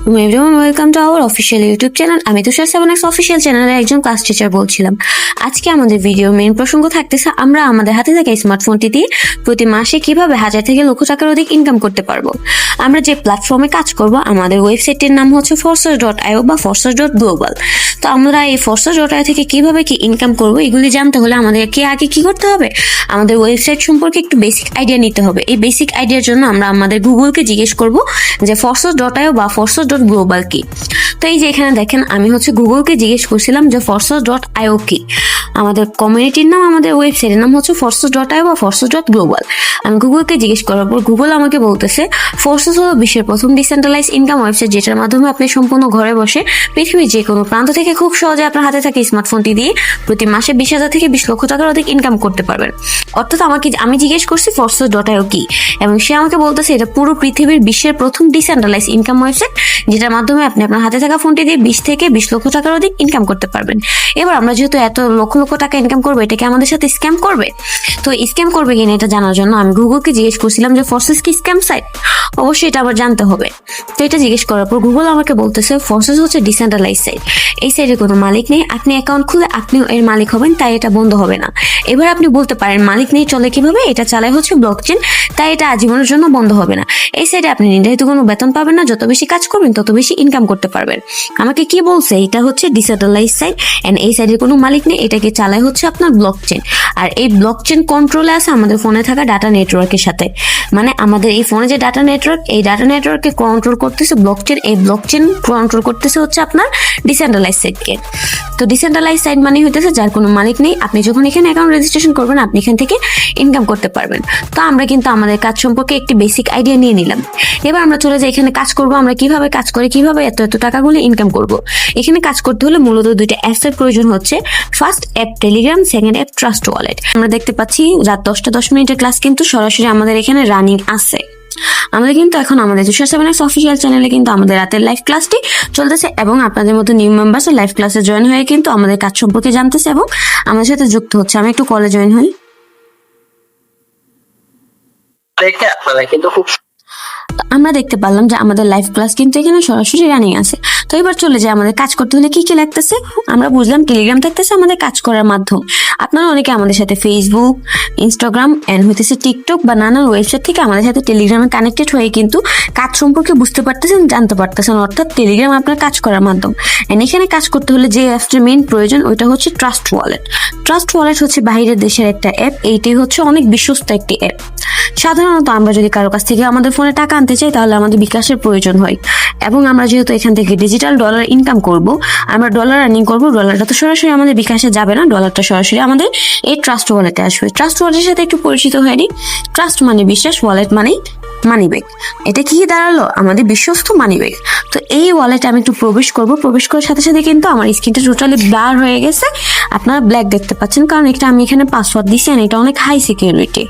আসসালামু everyone, welcome to our official YouTube channel. আমি তুষার 7x official চ্যানেলের একজন ক্লাস টিচার বলছিলাম। আজকে আমাদের ভিডিও মেইন প্রসঙ্গ থাকতেছে আমরা আমাদের হাতে থাকা স্মার্টফোনটি দিয়ে প্রতি মাসে কিভাবে 1000 থেকে লক্ষ টাকার অধিক ইনকাম করতে পারবো। আমরা যে প্ল্যাটফর্মে কাজ করব, আমাদের ওয়েবসাইটের নাম হচ্ছে forces.io বা forces.global। তো আমরা এই forces.io থেকে কিভাবে কি ইনকাম করব এগুলি জানতে হলে আমাদেরকে আগে কি করতে হবে, আমাদের ওয়েবসাইট সম্পর্কে একটু বেসিক আইডিয়া নিতে হবে। এই বেসিক আইডিয়ার জন্য আমরা আমাদের গুগলকে জিজ্ঞেস করব যে forces.io বা forces.global কি। তো এই যে এখানে দেখেন, আমি হচ্ছে গুগলকে জিজ্ঞেস করছিলাম যে forces.io কি। আমাদের কমিউনিটির নাম, আমাদের ওয়েবসাইটের নাম হচ্ছে forces.io বা forces.global। আমি গুগলকে জিজ্ঞেস করার পর গুগল আমাকে বলতেছে ফোর্সেস হলো বিশ্বের প্রথম ডিসেন্ট্রালাইজ ইনকাম ওয়েবসাইট, যেটার মাধ্যমে আপনি সম্পূর্ণ ঘরে বসে পৃথিবীর যে কোনো প্রান্ত থেকে খুব সহজে আপনার হাতে থাকে স্মার্টফোনটি দিয়ে প্রতি মাসে 20,000 থেকে 20 লক্ষ টাকার অধিক ইনকাম করতে পারবেন। অর্থাৎ আমি জিজ্ঞেস করছি forces.io কি, এবং সে আমাকে বলতেছে এটা পুরো পৃথিবীর বিশ্বের প্রথম ডিসেন্ট্রালাইজ ইনকাম ওয়েবসাইট, যেটার মাধ্যমে আপনি আপনার হাতে থাকা ফোনটি দিয়ে 20 থেকে 20 লক্ষ টাকার অধিক ইনকাম করতে পারবেন। এবার আমরা যেহেতু এত লক্ষ লক্ষ টাকা ইনকাম করবো, এটাকে আমাদের সাথে স্ক্যাম করবে। তো স্ক্যাম করবে কিনা এটা জানার জন্য আমি গুগলকে জিজ্ঞেস করছিলাম যে ফোর্সেস কি স্ক্যাম সাইট, অবশ্যই এটা আবার জানতে হবে। তো এটা জিজ্ঞেস করার পর গুগল আমাকে বলতেছে ফোর্সেস হচ্ছে ডিসেন্ট্রালাইজ সাইট, এই সাইটের কোনো মালিক নেই, আপনি অ্যাকাউন্ট খুলে আপনিও এর মালিক হবেন, তাই এটা বন্ধ হবে না। এবার আপনি বলতে পারেন মালিক নেই চলে কিভাবে, এটা চালায় হচ্ছে ব্লকচেন, তাই এটা আজীবনের জন্য বন্ধ হবে না। এই সাইটে আপনি নির্ধারিত কোনো বেতন পাবেন না, যত বেশি কাজ করবেন তত বেশি ইনকাম করতে পারবেন। আমাকে কি বলছে, এটা হচ্ছে ডিসেন্ট্রালাইজ সাইট এন্ড এই সাইটের কোনো মালিক নেই, এটাকে চালায় হচ্ছে আপনার ব্লকচেন। আর এই ব্লকচেন কন্ট্রোলে আছে আমাদের ফোনে থাকা ডাটা নেটওয়ার্কের সাথে, মানে আমাদের এই ফোনে যে ডাটা নেটওয়ার্ক, এই ডাটা নেটওয়ার্ককে কন্ট্রোল করতেছে ব্লকচেন, এই ব্লকচেন কন্ট্রোল করতেছে হচ্ছে আপনার ডিসেন্ট্রালাইজ সাইটকে। তো ডিসেন্ট্রালাইজ সাইট মানে হইতেছে যার কোনো মালিক নেই, আপনি যখন এখানে অ্যাকাউন্ট রেজিস্ট্রেশন করবেন আপনি এখান থেকে ইনকাম করতে পারবেন। তো আমরা কিন্তু আমাদের কাজ সম্পর্কে একটি বেসিক আইডিয়া নিয়ে নিলাম। এবার আমরা চলে যাই এখানে কাজ করব, আমরা কিভাবে কাজ করি, কিভাবে এত এত টাকাগুলো ইনকাম করব। এখানে কাজ করতে হলে মূলত দুইটা অ্যাপসের প্রয়োজন হচ্ছে। First app Telegram, second app trust wallet. আমরা দেখতে পাচ্ছি রাত 10টা 10 মিনিটের ক্লাস কিন্তু সরাসরি আমাদের এখানে রানিং আছে। আমাদের কিন্তু এখন আমাদের তুষার 7x অফিসিয়াল চ্যানেলে কিন্তু আমাদের রাতের লাইভ ক্লাসটি চলতেছে, এবং আপনাদের মতো নিউ মেম্বার্স লাইভ ক্লাসে জয়েন হয়ে কিন্তু আমাদের কাজ সম্পর্কে জানতেছে এবং আমাদের সাথে যুক্ত হচ্ছে। আমি একটু কলে জয়েন হই। আমরা দেখতে পারলাম যে আমাদের লাইভ ক্লাস কিন্তু এখানে সরাসরি রানিং আছে। তো এবার চলে যায় আমাদের কাজ করতে হলে কি কি লাগতেছে। আমরা বুঝলাম টেলিগ্রাম থাকতেছে আমাদের কাজ করার মাধ্যম। আপনারা অনেকে আমাদের সাথে ফেসবুক, ইনস্টাগ্রাম এন্ড হইতেছে টিকটক বা নানান ওয়েবসাইট থেকে আমাদের সাথে টেলিগ্রামে কানেক্টেড হয়ে কিন্তু কাজ সম্পর্কে বুঝতে পারতেছেন, জানতে পারতেছেন। অর্থাৎ টেলিগ্রাম আপনার কাজ করার মাধ্যম। এন্ড এখানে কাজ করতে হলে যে অ্যাপসটির মেইন প্রয়োজন ওইটা হচ্ছে ট্রাস্ট ওয়ালেট। ট্রাস্ট ওয়ালেট হচ্ছে বাইরের দেশের একটা অ্যাপ, এইটাই হচ্ছে অনেক বিশ্বস্ত একটি অ্যাপ। সাধারণত আমরা যদি কারো কাছ থেকে আমাদের ফোনে টাকা আনতে চাই তাহলে আমাদের বিকাশের প্রয়োজন হয়, এবং আমরা যেহেতু এখান থেকে ডিজিটাল ডলার ইনকাম করব, আমরা ডলার আর্নিং করব, ডলারটা তো সরাসরি আমাদের বিকাশে যাবে না, ডলারটা সরাসরি আমাদের এই ট্রাস্ট ওয়ালেটে আসবে। ট্রাস্ট ওয়ালেটের সাথে একটু পরিচিত হয়ে নিই। ট্রাস্ট মানে বিশ্বাস, ওয়ালেট মানে মানি ব্যাগ। এটা কি দাঁড়ালো, আমাদের বিশ্বস্ত মানি ব্যাগ। তো এই ওয়ালেটে আমি একটু প্রবেশ করব, প্রবেশ করার সাথে সাথে কিন্তু আমার স্ক্রিনটা টোটালি ব্লার হয়ে গেছে, আপনারা ব্ল্যাক দেখতে পাচ্ছেন, কারণ এটা আমি এখানে পাসওয়ার্ড দিচ্ছি, এটা অনেক হাই সিকিউরিটি।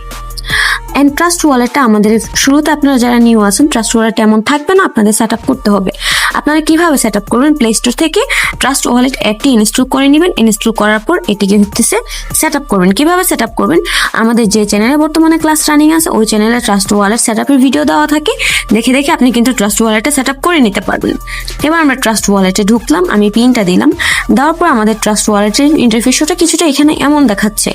এন্ড ট্রাস্ট ওয়ালেটটা আমাদের শুরুতে আপনারা যারা নিউ আছেন, ট্রাস্ট ওয়ালেট এমন থাকবে না, আপনাদের সেট আপ করতে হবে। আপনারা কিভাবে সেট আপ করবেন, প্লে স্টোর থেকে ট্রাস্ট ওয়ালেট অ্যাপটি ইনস্টল করে নেবেন। ইনস্টল করার পর এটিকে হচ্ছে সেট আপ করবেন। কিভাবে সেট আপ করবেন, আমাদের যে চ্যানেলে বর্তমানে ক্লাস রানিং আছে ওই চ্যানেলে ট্রাস্ট ওয়ালেট সেট আপের ভিডিও দেওয়া থাকে, দেখে দেখে আপনি কিন্তু ট্রাস্ট ওয়ালেটে সেট আপ করে নিতে পারবেন। এবার আমরা ট্রাস্ট ওয়ালেটে ঢুকলাম, আমি পিনটা দিলাম, দেওয়ার পর আমাদের ট্রাস্ট ওয়ালেটের ইন্টারফেসটা কিছুটা এখানে এমন দেখাচ্ছে।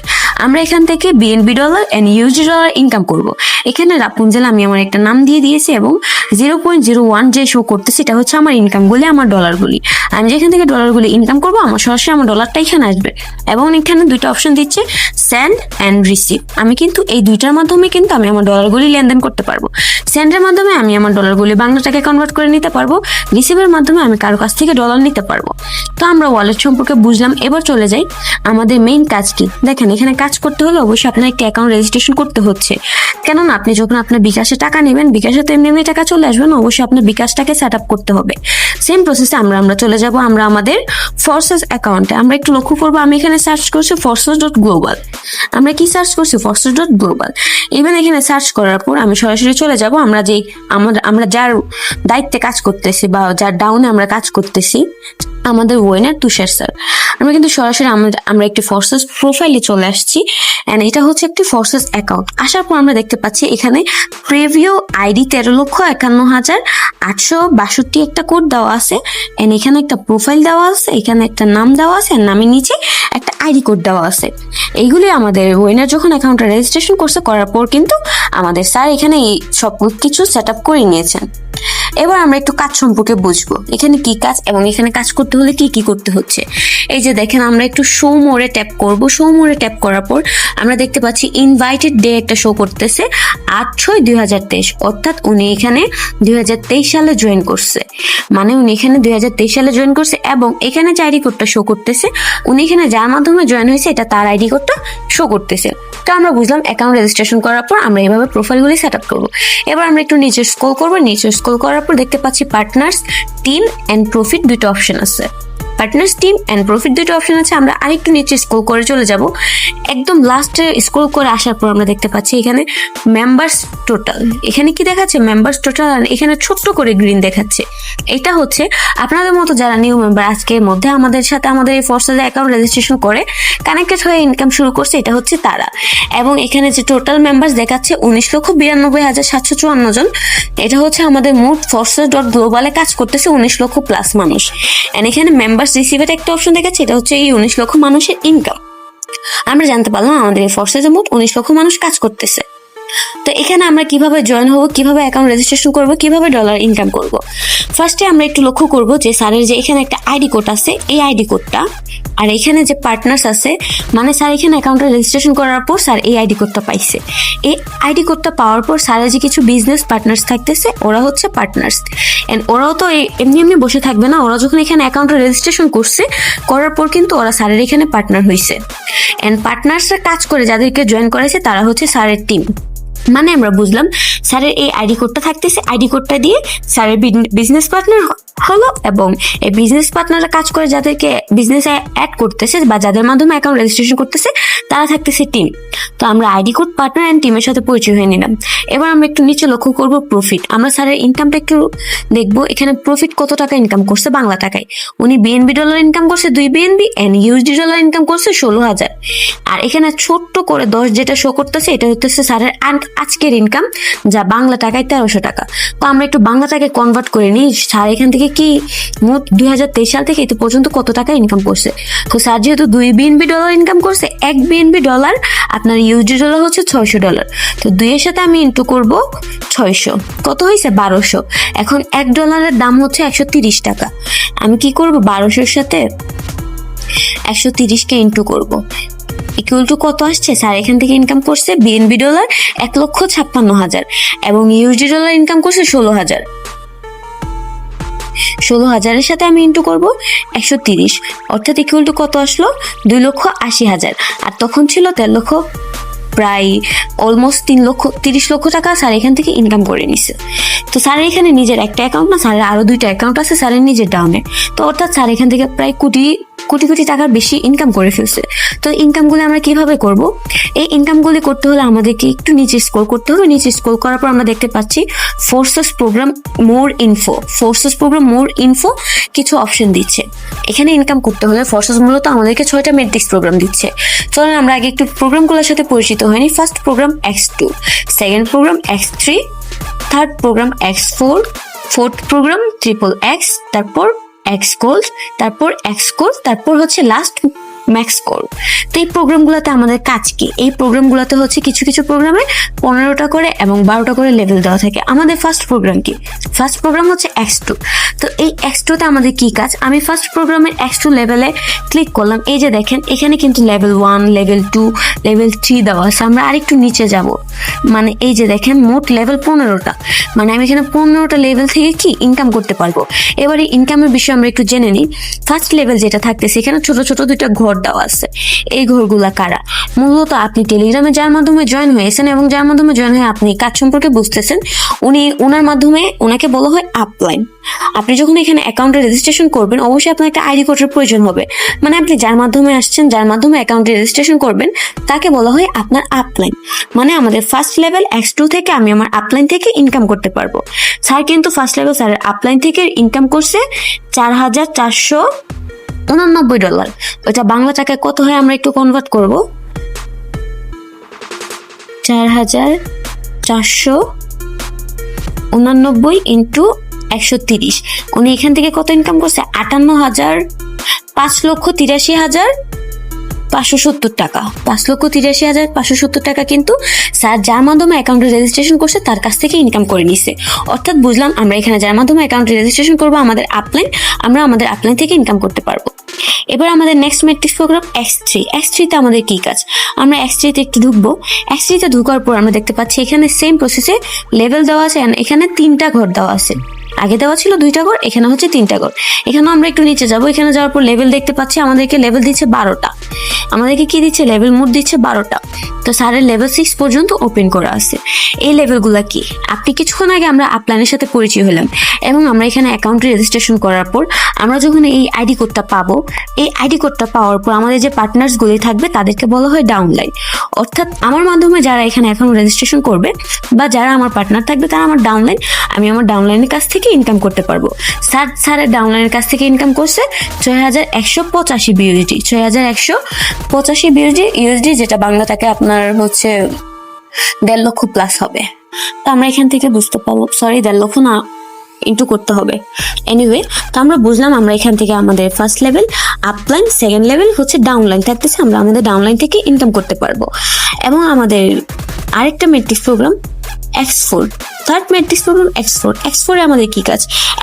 আমরা এখান থেকে BNB dollar and USD dollar income করব। এখানে রাপুনজেল আমি আমার একটা নাম দিয়ে দিয়েছি, এবং 0.01 যে শো করতেছে এটা হচ্ছে আমার ইনকামগুলি, আমার ডলারগুলি। আমি যেখান থেকে ডলারগুলি ইনকাম করবো আমার সরাসরি আমার ডলারটা এখানে আসবে, এবং এখানে দুইটা অপশন দিচ্ছে, সেন্ড অ্যান্ড রিসিভ। আমি কিন্তু এই দুইটার মাধ্যমে কিন্তু আমি আমার ডলারগুলি লেনদেন করতে পারবো। সেন্ডের মাধ্যমে আমি আমার ডলারগুলি বাংলা টাকায় কনভার্ট করে নিতে পারবো, রিসিভের মাধ্যমে আমি কারো কাছ থেকে ডলার নিতে পারবো। তো আমরা ওয়ালেট সম্পর্কে বুঝলাম। এবার চলে যাই আমাদের মেইন কাজ কি। দেখেন এখানে কাজ করতে হলে অবশ্যই আপনার একটা অ্যাকাউন্ট রেজিস্ট্রেশন করতে হচ্ছে, কেননা আপনি যখন আপনার বিকাশে টাকা নেবেন, বিকাশে তো এমনি এমনি টাকা চলে আসবে না, অবশ্যই আপনার বিকাশটাকে সেট আপ করতে হবে। সেম প্রসেসে আমরা চলে যাব আমরা আমাদের ফোর্সেস অ্যাকাউন্টে। আমরা একটু লক্ষ্য করবো, আমি এখানে সার্চ করছি forces.global। আমরা কি সার্চ করছি, forces.global। ইভেন এখানে সার্চ করার পর আমি সরাসরি চলে যাব আমরা যার দায়িত্বে কাজ করতেছি বা যার ডাউনে আমরা কাজ করতেছি, আমাদের ওয়েনার তুষার স্যার। আমরা কিন্তু সরাসরি আমরা একটি ফোর্সেস প্রোফাইলে চলে আসছি, এন্ড এটা হচ্ছে একটি ফোর্সেস অ্যাকাউন্ট। আসার পর আমরা দেখতে পাচ্ছি এখানে প্রিভিউ আইডি 13,51,862 একটা কোড দেওয়া আছে, এন্ড এখানে একটা প্রোফাইল দেওয়া আছে, এখানে একটা নাম দেওয়া আছে, আর নামের নিচে একটা আইডি কোড দেওয়া আছে। এইগুলি আমাদের ওয়েনার যখন অ্যাকাউন্টটা রেজিস্ট্রেশন করছে, করার পর কিন্তু আমাদের স্যার এখানে এই সব কিছু সেট আপ করে নিয়েছেন। এবার আমরা একটু কাজ সম্পর্কে বুঝবো, এখানে কি কাজ এবং এখানে কাজ করতে হলে কি কি করতে হচ্ছে। এই যে দেখেন, আমরা একটু শো মোড়ে ট্যাপ করব। শো মোড়ে ট্যাপ করার পর আমরা দেখতে পাচ্ছি ইনভাইটেড ডে একটা শো করতেছে 8/6/2023, অর্থাৎ উনি এখানে 2023 সালে জয়েন করছে, মানে উনি এখানে 2023 সালে জয়েন করছে। এবং এখানে যে আইডি কোডটা শো করতেছে, উনি এখানে যার মাধ্যমে জয়েন হয়েছে এটা তার আইডি কোডটা শো করতেছে। তো আমরা বুঝলাম অ্যাকাউন্ট রেজিস্ট্রেশন করার পর আমরা এভাবে প্রোফাইলগুলি সেট আপ করবো। এবার আমরা একটু নিচে স্ক্রল করবো। নিচে স্ক্রল করার পর দেখতে পাচ্ছি পার্টনার্স, টিম এন্ড প্রফিট দুটো অপশন আছে। পার্টনার্স, টিম এন্ড প্রফিট দুটো অপশন আছে। আমরা আরেকটু নিচে স্ক্রল করে চলে যাব। একদম লাস্টে স্ক্রল করে আসার পর আমরা দেখতে পাচ্ছি এখানে মেম্বার্স টোটাল। এখানে কি দেখাচ্ছে? Members total. আর এখানে ছোট্ট করে গ্রিন দেখাচ্ছে। এটা হচ্ছে আপনাদের মতো যারা নিউ মেম্বার আজকের মধ্যে আমাদের সাথে আমাদের এই ফোর্সেস অ্যাকাউন্ট রেজিস্ট্রেশন করে কানেক্টেড হয়ে ইনকাম শুরু করছে, এটা হচ্ছে তারা। এবং এখানে যে টোটাল মেম্বার্স দেখাচ্ছে 19,92,754 জন, এটা হচ্ছে আমাদের মোট forces.global কাজ করতেছে 19 লক্ষ প্লাস মানুষ। এন্ড এখানে মেম্বার্স রিসিভের একটা অপশন দেখাচ্ছে, এটা হচ্ছে এই 19 লক্ষ মানুষের ইনকাম। আমরা জানতে পারলাম আমাদের এই ফোর্সেসে মোট 19 লক্ষ মানুষ কাজ করতেছে। তো এখানে আমরা কিভাবে জয়েন হবো, কিভাবে অ্যাকাউন্ট রেজিস্ট্রেশন করবো, কিভাবে ডলার ইনকাম করব। ফার্স্টে আমরা একটু লক্ষ্য করব যে স্যারের যে এখানে একটা আইডি কোড আছে, এই আইডি কোডটা, আর এখানে যে পার্টনার্স আছে, মানে স্যার এখানে অ্যাকাউন্টে রেজিস্ট্রেশন করার পর স্যার এই আইডি কোডটা পাইছে। এই আইডি কোডটা পাওয়ার পর স্যারের যে কিছু বিজনেস পার্টনার্স থাকতেছে, ওরা হচ্ছে পার্টনার্স। এন্ড ওরাও তো এমনি এমনি বসে থাকবে না, ওরা যখন এখানে অ্যাকাউন্টে রেজিস্ট্রেশন করছে, করার পর কিন্তু ওরা স্যারের এখানে পার্টনার হয়েছে। এন্ড পার্টনার্সরা কাজ করে যাদেরকে জয়েন করেছে তারা হচ্ছে স্যারের টিম। মানে আমরা বুঝলাম স্যারের এই আইডি কোডটা থাকতেছে, আইডি কোডটা দিয়ে স্যারের বিজনেস পার্টনার হলো, এবং এই বিজনেস পার্টনাররা কাজ করে যাদেরকে বিজনেসে অ্যাড করতেছে বা যাদের মাধ্যমে অ্যাকাউন্ট রেজিস্ট্রেশন করতেছে, তারা থাকতেছে টিম। তো আমরা আইডি কোড, পার্টনার এন্ড টিমের সাথে পরিচয় হয়ে নিলাম। এবার আমরা একটু নিচে লক্ষ্য করব প্রফিট। আমরা স্যারের ইনকামটা একটু দেখবো। এখানে প্রফিট কত টাকা ইনকাম করছে বাংলা টাকায়। উনি বিএনবি ডলার ইনকাম করছে 2 BNB, and USD dollar income করছে 16,000। আর এখানে ছোট্ট করে 10 যেটা শো করতেছে, এটা হচ্ছে স্যারের আজকের ইনকাম, যা বাংলা টাকায় 1300 টাকা। তো আমরা একটু বাংলা টাকায় কনভার্ট করে নিই, স্যার এখান থেকে কি মোট 2023 সাল থেকে এতে পর্যন্ত কত টাকা ইনকাম করছে। তো স্যার যেহেতু 2 বিএনবি ডলার ইনকাম করছে, 1 বিএনবি ডলার আপনার ইউএসডি ডলার হচ্ছে 600 ডলার। তো 2 এর সাথে আমি ইন্টু করব 600, কত হয়েছে 1200। এখন 1 ডলারের দাম হচ্ছে 130 টাকা। আমি কি করব, 1200 এর সাথে 130 কে ইন্টু করব, ইকুয়াল টু কত আসছে? স্যার এখান থেকে ইনকাম করছে বিএনবি ডলার 1,56,000 এবং ইউএসডি ডলার ইনকাম করছে 16,000। 16,000-এর সাথে আমি ইন্টু করব 130, অর্থাৎ ইকুয়াল টু কত আসলো? 2,80,000। আর তখন ছিল 13 লক্ষ, প্রায় অলমোস্ট 30 লক্ষ টাকা স্যার এখান থেকে ইনকাম করে নিছে। তো স্যার এখানে নিজের একটা অ্যাকাউন্ট না, স্যারের আরো 2টা অ্যাকাউন্ট আছে স্যারের নিজের ডাউনে। তো অর্থাৎ স্যার এখান থেকে প্রায় কোটি কোটি টাকার বেশি ইনকাম করে ফেলছে। তো ইনকামগুলো আমরা কিভাবে করব? এই ইনকামগুলি করতে হলে আমাদেরকে একটু নিচে স্ক্রল করতে হবে। নিচে স্ক্রল করার পর আমরা দেখতে পাচ্ছি ফোর্সেস প্রোগ্রাম মোর ইনফো। ফোর্সেস প্রোগ্রাম মোর ইনফো কিছু অপশন দিচ্ছে। এখানে ইনকাম করতে হলে ফোর্সেস মূলত আমাদেরকে 6টা মেট্রিক্স প্রোগ্রাম দিচ্ছে। চলুন আমরা আগে একটু প্রোগ্রামগুলোর সাথে পরিচিত হয়নি। First program X2, second program X3, third program X4, fourth program XXX, তারপর X গোল্ড, তারপর X কোর, তারপর হচ্ছে লাস্ট ম্যাক্স কোর। তো এই প্রোগ্রামগুলোতে আমাদের কাজ কি? এই প্রোগ্রামগুলোতে হচ্ছে কিছু কিছু প্রোগ্রামে 15টা করে এবং 12টা করে লেভেল দেওয়া থাকে। আমাদের ফার্স্ট প্রোগ্রাম কি? ফার্স্ট প্রোগ্রাম হচ্ছে X2। তো এই X2তে আমাদের কি কাজ? আমি ফার্স্ট প্রোগ্রামের X2 লেভেলে ক্লিক করলাম। এই যে দেখেন এখানে কিন্তু লেভেল 1, লেভেল 2, লেভেল 3 দেওয়া আছে। আমরা আরেকটু নিচে যাব, মানে এই যে দেখেন মোট লেভেল 15টা, মানে আমি এখানে 15টা লেভেল থেকে কি ইনকাম করতে পারবো। এবারে ইনকামের বিষয়ে আমরা একটু জেনে নিই। ফার্স্ট লেভেল যেটা থাকতেছে, এখানে ছোট ছোট 2টা ঘর দেওয়া আছে। এই ঘরগুলা কারা? মূলত আপনি টেলিগ্রামে যার মাধ্যমে জয়েন হয়েছেন এবং যার মাধ্যমে জয়েন হয়ে আপনি কাজ সম্পর্কে বুঝতেছেন, ওনার মাধ্যমে ওনাকে বলা হয় আপলাইন। আপনি যখন এখানে অ্যাকাউন্টে রেজিস্ট্রেশন করবেন অবশ্যই আপনার একটা আইডি কোডের প্রয়োজন হবে। মানে আপনি যার মাধ্যমে আসছেন, যার মাধ্যমে অ্যাকাউন্টে রেজিস্ট্রেশন করবেন, তাকে বলা হয় আপনার আপলাইন। মানে আমাদের ফার্স্ট লেভেল X2 থেকে আমি আমার আপলাইন থেকে ইনকাম করতে পারবো। স্যার কিন্তু ফার্স্ট লেভেল স্যারের আপলাইন থেকে ইনকাম করছে $4,489। ওইটা বাংলা টাকায় কত হয় আমরা একটু কনভার্ট করব। 4,489 ইন্টু 130। উনি এখান থেকে কত ইনকাম করছে? 5,83,570 টাকা। 5,83,570 টাকা কিন্তু স্যার যার মাধ্যমে অ্যাকাউন্টে রেজিস্ট্রেশন করছে তার কাছ থেকে ইনকাম করে নিছে। অর্থাৎ বুঝলাম আমরা এখানে যার মাধ্যমে অ্যাকাউন্টে রেজিস্ট্রেশন করবো আমাদের আপলাইন, আমরা আমাদের আপলাইন থেকে ইনকাম করতে পারবো। এবার আমাদের next matrix programme X3। X3 তে আমাদের কি কাজ? আমরা X3 তে একটু ঢুকবো। X3 তে ঢুকার পর আমরা দেখতে পাচ্ছি এখানে সেম প্রসেসে লেভেল দেওয়া আছে, এখানে 3টা ঘর দেওয়া আছে। আগে দেওয়া ছিল 2টা ঘর, এখানে হচ্ছে 3টা ঘর। এখানে আমরা একটু নিচে যাব, এখানে যাওয়ার পর লেভেল দেখতে পাচ্ছি আমাদেরকে লেভেল দিচ্ছে 12টা। আমাদেরকে কি দিচ্ছে? লেভেল মোট দিচ্ছে 12টা। তো স্যারের লেভেল 6 পর্যন্ত ওপেন করা আছে। এই লেভেলগুলা কি? আপনি কিছুক্ষণ আগে আমরা আপলাইনের সাথে পরিচয় হলাম এবং আমরা এখানে অ্যাকাউন্টে রেজিস্ট্রেশন করার পর আমরা যখন এই আইডি কোডটা পাবো, এই আইডি কোডটা পাওয়ার পর আমাদের যে পার্টনার্সগুলি থাকবে তাদেরকে বলা হয় ডাউনলাইন। অর্থাৎ আমার মাধ্যমে যারা এখানে এখন রেজিস্ট্রেশন করবে বা যারা আমার পার্টনার থাকবে তারা আমার ডাউনলাইন, আমি আমার ডাউনলাইনের কাছ থেকে ইনকাম করতে পারবো। স্যারের ডাউনলাইনের কাছ থেকে ইনকাম করছে 6,185 BUSD। 6,185 BUSD, যেটা বাংলা টাকা আপনার হচ্ছে 1.5 লক্ষ প্লাস হবে। তো আমরা এখান থেকে বুঝতে পারবো, সরি 1.5 লক্ষ না, ইন্টু করতে হবে। এনিওয়ে, তো আমরা বুঝলাম আমরা এখান থেকে আমাদের first level upline, second level হচ্ছে ডাউনলাইন থাকতেছে, আমরা আমাদের ডাউনলাইন থেকে ইনকাম করতে পারবো। এবং আমাদের আরেকটা matrix program X4, third matrix program X4। X4 এ আমাদের কি কাজ?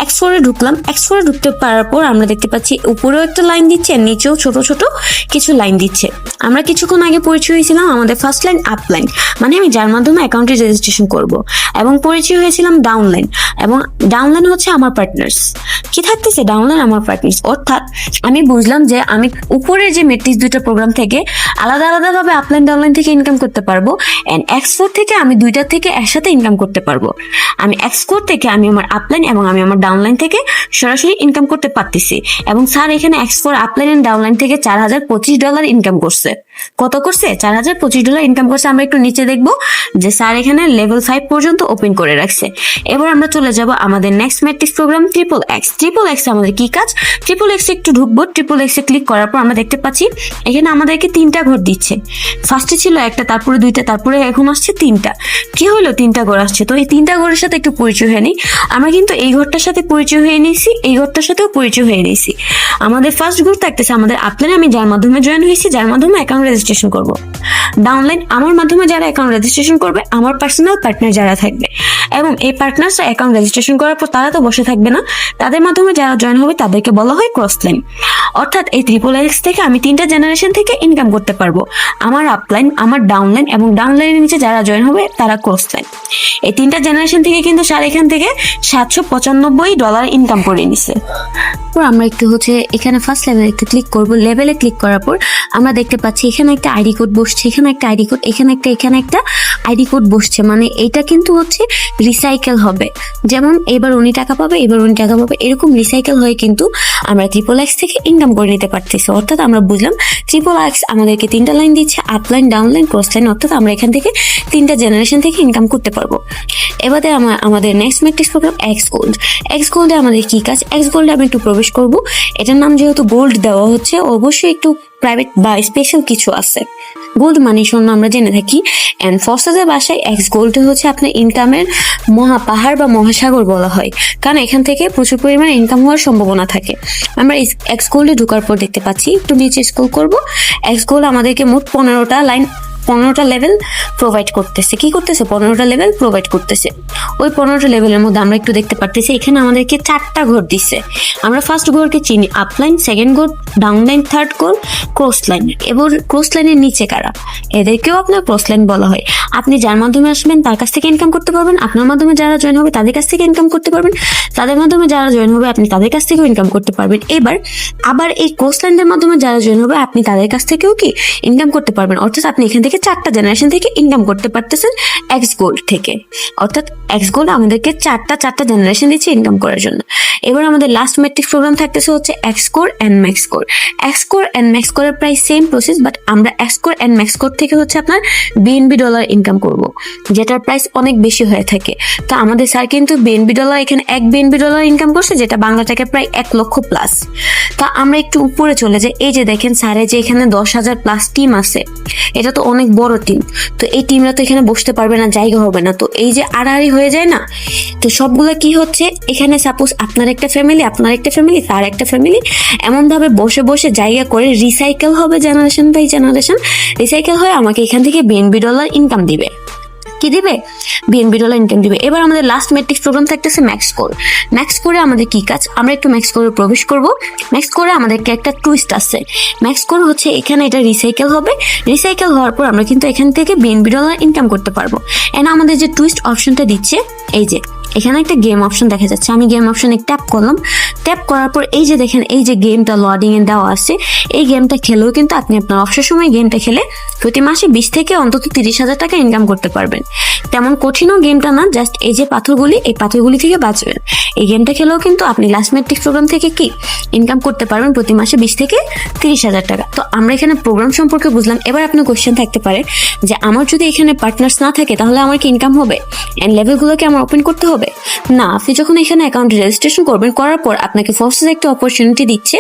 X4 এ ঢুকলাম। X4 এ ঢুকতে পারার পর আমরা দেখতে পাচ্ছি উপরেও একটা লাইন দিচ্ছে আর নিচেও ছোট ছোট কিছু লাইন দিচ্ছে। আমরা কিছুক্ষণ আগে পরিচয় হয়েছিলাম আমাদের ফার্স্ট লাইন আপলাইন, মানে আমি যার মাধ্যমে অ্যাকাউন্টে রেজিস্ট্রেশন করব, এবং পরিচয় হয়েছিলাম ডাউনলাইন, এবং ডাউনলাইন হচ্ছে আমার পার্টনার্স। কি থাকতেছে? ডাউনলাইন আমার পার্টনার্স। অর্থাৎ আমি বুঝলাম যে আমি উপরের যে ম্যাট্রিক্স দুইটা প্রোগ্রাম থেকে আলাদা আলাদাভাবে আপলাইন ডাউনলাইন থেকে ইনকাম করতে পারবো, এন্ড X4 থেকে আমি দুইটা থেকে একসাথে ইনকাম করতে পারবো। আমি X4 থেকে আমি আমার আপলাইন এবং আমি আমার ডাউনলাইন থেকে সরাসরি ইনকাম করতে পারতেছি। এবং স্যার এখানে X4 আপলাইন এন্ড ডাউনলাইন থেকে $4,025 ইনকাম করছে। কত করছে? $4,025 ইনকাম করছে। আমরা একটু নিচে দেখবো যে স্যার এখানে লেভেল 5 পর্যন্ত ওপেন করে রাখছে। এবার আমরা চলে যাব আমাদের next matrix program XXX। XXX আমাদের কি কাজ? XXX একটু ঢুকবো। XXX এ ক্লিক করার পর আমরা দেখতে পাচ্ছি এখানে আমাদেরকে 3টা ঘর দিচ্ছে। ফার্স্টে ছিল একটা, তারপরে 2টা, তারপরে এখন আসছে 3টা। কি হলো? 3টা ঘর আসছে। তো এই 3টা ঘরের সাথে একটু পরিচয় হয়ে নিই। আমরা কিন্তু এই ঘরটার সাথে পরিচয় হয়ে নিয়েছি, এই ঘরটার সাথেও পরিচয় হয়ে নিয়েছি। আমাদের ফার্স্ট ঘর থাকতেছে আমাদের আপলাইন, আমি যার মাধ্যমে জয়েন হয়েছি, যার মাধ্যমে অ্যাকাউন্ট রেজিস্ট্রেশন করব। ডাউনলাইন আমার মাধ্যমে যারা অ্যাকাউন্ট রেজিস্ট্রেশন করবে, আমার পার্সোনাল পার্টনার যারা থাকবে, এবং এই পার্টনার্সরা অ্যাকাউন্ট রেজিস্ট্রেশন করার পর তারা তো বসে থাকবে না, তাদের মাধ্যমে যারা জয়েন হবে তাদেরকে বলা হয় ক্রস লাইন। অর্থাৎ এই XXX থেকে আমি 3টা জেনারেশন থেকে ইনকাম করতে পারবো। আমার আপলাইন, আমার ডাউনলাইন এবং ডাউনলাইনের নিচে যারা জয়েন হবে তারা ক্রস লাইন। এই 3টা জেনারেশন থেকে কিন্তু স্যার এখান থেকে $795 ইনকাম করে নিছে। আমরা একটু হচ্ছে এখানে ফার্স্ট লেভেলে একটু ক্লিক করব। লেভেলে ক্লিক করার পর আমরা দেখতে পাচ্ছি এখানে একটা আইডি কোড বসছে, এখানে একটা আইডি কোড, এখানে একটা আইডি কোড বসছে। মানে এটা কিন্তু হচ্ছে রিসাইকেল হবে। যেমন এবার উনি টাকা পাবে, এবার উনি টাকা পাবে, এরকম রিসাইকেল হয়ে কিন্তু আমরা XXX থেকে ইনকাম করে নিতে পারতেছি। অর্থাৎ আমরা বুঝলাম XXX আমাদেরকে 3টা লাইন দিচ্ছে, আপলাইন, ডাউনলাইন, ক্রস লাইন। অর্থাৎ আমরা এখান থেকে 3টা জেনারেশন থেকে ইনকাম করতে পারবো। এবারে আমাদের next matrix program XGold। XGold এ আমাদের কি কাজ? XGold এ আমি একটু প্রবেশ করব। এটার নাম যেহেতু গোল্ড দেওয়া হচ্ছে, অবশ্যই একটু প্রাইভেট বা স্পেশাল কিছু আছে। গোল্ড মানি শূন্য আমরা জেনে থাকি, এন্ড ফর্সেসের ভাষায় XGold হচ্ছে আপনার ইনকামের মহাপাহাড় বা মহাসাগর বলা হয়, কারণ এখান থেকে প্রচুর পরিমাণে ইনকাম হওয়ার সম্ভাবনা থাকে। আমরা XGold এ ঢোকার পর দেখতে পাচ্ছি, একটু নিচে স্ক্রল করব, XGold আমাদেরকে মোট 15টা লেভেল প্রোভাইড করতেছে। কি করতেছে? 15টা লেভেল প্রোভাইড করতেছে। ওই 15টা লেভেলের মধ্যে আমরা একটু দেখতে পারতেছি এখানে আমাদেরকে 4টা ঘর দিচ্ছে। আমরা ফার্স্ট ঘরকে চিনি আপলাইন, সেকেন্ড ঘর ডাউনলাইন, থার্ড ঘর ক্রস লাইন। এবার ক্রস লাইনের নিচে কারা? এদেরকেও আপনার ক্রস লাইন বলা হয়। আপনি যার মাধ্যমে আসবেন তার কাছ থেকে ইনকাম করতে পারবেন, আপনার মাধ্যমে যারা জয়েন হবে তাদের কাছ থেকে ইনকাম করতে পারবেন, তাদের মাধ্যমে যারা জয়েন হবে আপনি তাদের কাছ থেকেও ইনকাম করতে পারবেন। এবার আবার এই ক্রস লাইনের মাধ্যমে যারা জয়েন হবে আপনি তাদের কাছ থেকেও কি ইনকাম করতে পারবেন। অর্থাৎ আপনি এখান থেকে 4টা জেনারেশন থেকে ইনকাম করতে পারতেছেন এক্স গোল্ড থেকে। অর্থাৎ এক্স গোল্ড আমাদেরকে চারটা জেনারেশন দিচ্ছে ইনকাম করার জন্য। এবার আমাদের লাস্ট ম্যাট্রিক্স প্রোগ্রাম থাকতেছে হচ্ছে X core and max core. X core and max কোরের প্রায় সেম প্রসেস, বাট আমরা X core and max core থেকে হচ্ছে আপনার বিএনবি ডলার ইনকাম করব, যেটার প্রাইস অনেক বেশি হয়ে থাকে। তো আমাদের স্যার কিন্তু বিএনবি ডলার এখানে 1 বিএনবি ডলার ইনকাম করছে, যেটা বাংলা টাকা প্রায় 1 লক্ষ প্লাস। তা আমরা একটু উপরে চলে যাই। এই যে দেখেন স্যারের যে এখানে 10,000 প্লাস টিম আছে, এটা তো অনেক বড় টিম। তো এই টিমরা তো এখানে বসতে পারবে না, জায়গা হবে না, তো এই যে আড়াআড়ি হয়ে যায় না, তো সবগুলো কি হচ্ছে এখানে সাপোজ আপনার একটা ফ্যামিলি, তার একটা ফ্যামিলি, এমন ভাবে বসে বসে জায়গা করে রিসাইকেল হবে, জেনারেশন বাই জেনারেশন রিসাইকেল হয়ে আমাকে এখান থেকে বিএনবি ডলার ইনকাম দিবে। কি দিবে? বিএনবি ডলার ইনকাম দিবে। এবার আমাদের লাস্ট ম্যাট্রিক্স প্রোগ্রাম থাকতেছে ম্যাক্স কোর। ম্যাক্স কোরে আমাদের কি কাজ? আমরা একটু ম্যাক্স কোরে প্রবেশ করব। ম্যাক্স কোরে আমাদেরকে একটা টুইস্ট আছে। ম্যাক্স কোর হচ্ছে এখানে এটা রিসাইকেল হবে, রিসাইকেল হওয়ার পর আমরা কিন্তু এখান থেকে বিএনবি ডলার ইনকাম করতে পারবো। এন্ড আমাদের যে টুইস্ট অপশনটা দিচ্ছে, এই যে এখানে একটা গেম অপশন দেখা যাচ্ছে, আমি গেম অপশনে ট্যাপ করলাম। ট্যাপ করার পর এই যে দেখেন এই যে গেমটা লোডিং এ দেওয়া আছে, এই গেমটা খেলেও কিন্তু আপনি আপনার অবসর সময় গেমটা খেলে প্রতি মাসে 20 থেকে অন্তত 30,000 টাকা ইনকাম করতে পারবেন। তেমন কঠিনও গেমটা না, জাস্ট এই যে পাথরগুলি, এই পাথরগুলি থেকে বাঁচবেন। এই গেমটা খেলেও কিন্তু আপনি লাস্ট ম্যাট্রিক্স প্রোগ্রাম থেকে কি ইনকাম করতে পারবেন প্রতি মাসে 20 থেকে 30,000 টাকা। তো আমরা এখানে প্রোগ্রাম সম্পর্কে বুঝলাম। এবার আপনার কোয়েশ্চেন থাকতে পারে যে আমার যদি এখানে পার্টনার্স না থাকে তাহলে আমার কি ইনকাম হবে? এন্ড লেভেলগুলোকে আমার ওপেন করতে হবে না। আপনি যখন এখানে অ্যাকাউন্টে রেজিস্ট্রেশন করবেন, করার পর আপনাকে ফোর্সেস একটা অপরচুনিটি দিচ্ছে।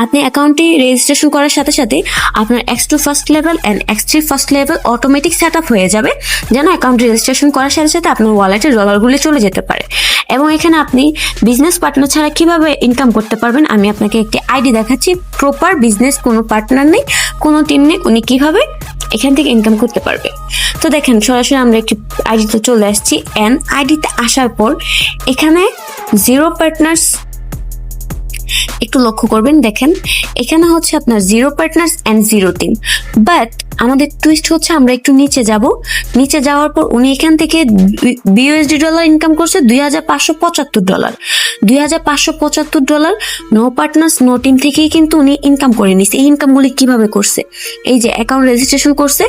আপনি অ্যাকাউন্টে রেজিস্ট্রেশন করার সাথে সাথে আপনার X2 first level and X3 first level automatic set up হয়ে যাবে, যেন অ্যাকাউন্ট রেজিস্ট্রেশন করার সাথে সাথে আপনার ওয়ালেটে ডলারগুলি চলে যেতে পারে। এবং এখানে আপনি বিজনেস পার্টনার ছাড়া কিভাবে ইনকাম করতে পারবেন, আমি আপনাকে একটি আইডি দেখাচ্ছি। প্রপার বিজনেস, কোনো পার্টনার নেই, কোনো টিম নেই, উনি কিভাবে এখান থেকে ইনকাম করতে পারবে। তো দেখেন সরাসরি আমরা একটি আইডিতে চলে আসছি। এন্ড আইডিতে আসার পর এখানে 0 পার্টনার্স, একটু লক্ষ্য করবেন, দেখেন এখানে হচ্ছে আপনার 0 পার্টনার্স এন্ড 0 টিম। বাট আমাদের টুইস্ট হচ্ছে আমরা একটু নিচে যাব। নিচে যাওয়ার পর উনি এখান থেকে বিউএসডি ডলার ইনকাম করছে 2,575 dollar. 2,575 dollar no partners no team থেকেই কিন্তু উনি ইনকাম করে নিছে। এই ইনকামগুলি কিভাবে করছে? এই যে অ্যাকাউন্ট রেজিস্ট্রেশন করছে,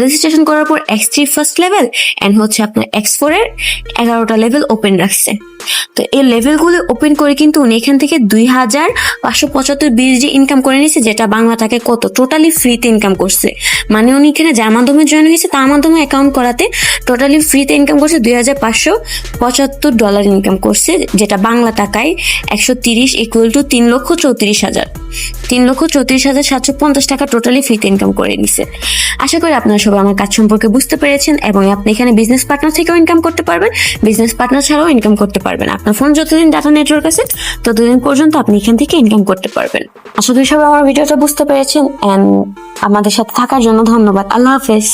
রেজিস্ট্রেশন করার পর X3 ফার্স্ট লেভেল এন্ড হচ্ছে আপনার X4 এর 11টা লেভেল ওপেন রাখছে। তো এই লেভেলগুলো ওপেন করে কিন্তু উনি এখান থেকে 2,575 বিএসডি ইনকাম করে নিছে, যেটা বাংলা টাকায় কত? টোটালি ফ্রিতে ইনকাম করছে। মানে উনি এখানে যার মাধ্যমে জয়েন হয়েছে তার মাধ্যমে অ্যাকাউন্ট করাতে টোটালি ফ্রিতে ইনকাম করছে 2,575 ডলার ইনকাম করছে, যেটা বাংলা টাকায় 130 ইকুয়াল টু 3,34,000 3,34,750 টাকা টোটালি ফ্রিতে ইনকাম করে নিছে। আশা করি আপনারা সবাই আমার কাজ সম্পর্কে বুঝতে পেরেছেন এবং আপনি এখানে বিজনেস পার্টনার থেকেও ইনকাম করতে পারবেন, বিজনেস পার্টনার ছাড়াও ইনকাম করতে পারবেন। আপনার ফোন যতদিন ডাটা নেটওয়ার্ক আছে ততদিন পর্যন্ত আপনি এখান থেকে ইনকাম করতে পারবেন। আশা করি সবাই আমার ভিডিওটা বুঝতে পেরেছেন এন্ড আমাদের সাথে থাকার জন্য ধন্যবাদ। আল্লাহ হাফেজ।